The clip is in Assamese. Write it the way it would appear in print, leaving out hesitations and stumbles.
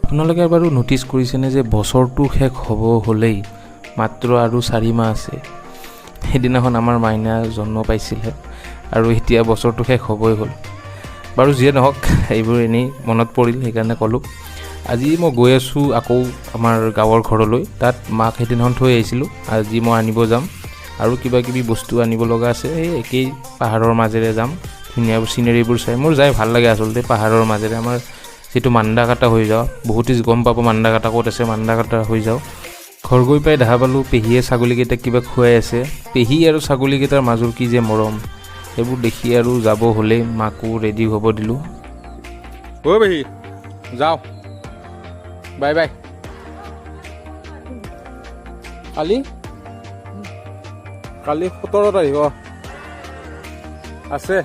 আপোনালোকে বাৰু ন'টিছ কৰিছেনে যে বছৰটো শেষ হ'ব হ'লেই মাত্ৰ আৰু 4 মাহ আছে। সেইদিনাখন আমাৰ মাইনা জন্ম পাইছিলে আৰু এতিয়া বছৰটো শেষ হ'বই হ'ল। বাৰু যিয়ে নহওক, এইবোৰ এনেই মনত পৰিল সেইকাৰণে ক'লোঁ। আজি মই গৈ আছোঁ আকৌ আমাৰ গাঁৱৰ ঘৰলৈ। তাত মাক সেইদিনাখন থৈ আহিছিলোঁ, আজি মই আনিব যাম আৰু কিবা কিবি বস্তু আনিব লগা আছে। এই একেই পাহাৰৰ মাজেৰে যাম, ধুনীয়া চিনেৰীবোৰ চাই মোৰ যাই ভাল লাগে আচলতে। পাহাৰৰ মাজেৰে আমাৰ যিটো মান্দাকাটা হৈ যাওঁ, বহুতে গম পাব মান্দাকাটা ক'ত আছে, মান্দাকাটা হৈ যাওঁ। ঘৰ গৈ পাই দেখা পালোঁ পেহীয়ে ছাগলীকেইটাক কিবা খুৱাই আছে। পেহী আৰু ছাগলীকেইটাৰ মাজৰ কি যে মৰম, সেইবোৰ দেখি আৰু যাব হ'লেই মাকো ৰেডি হ'ব দিলোঁ। অ' পেহী যাওঁ, বাই বাই। কালি 17 তাৰিখ আছে।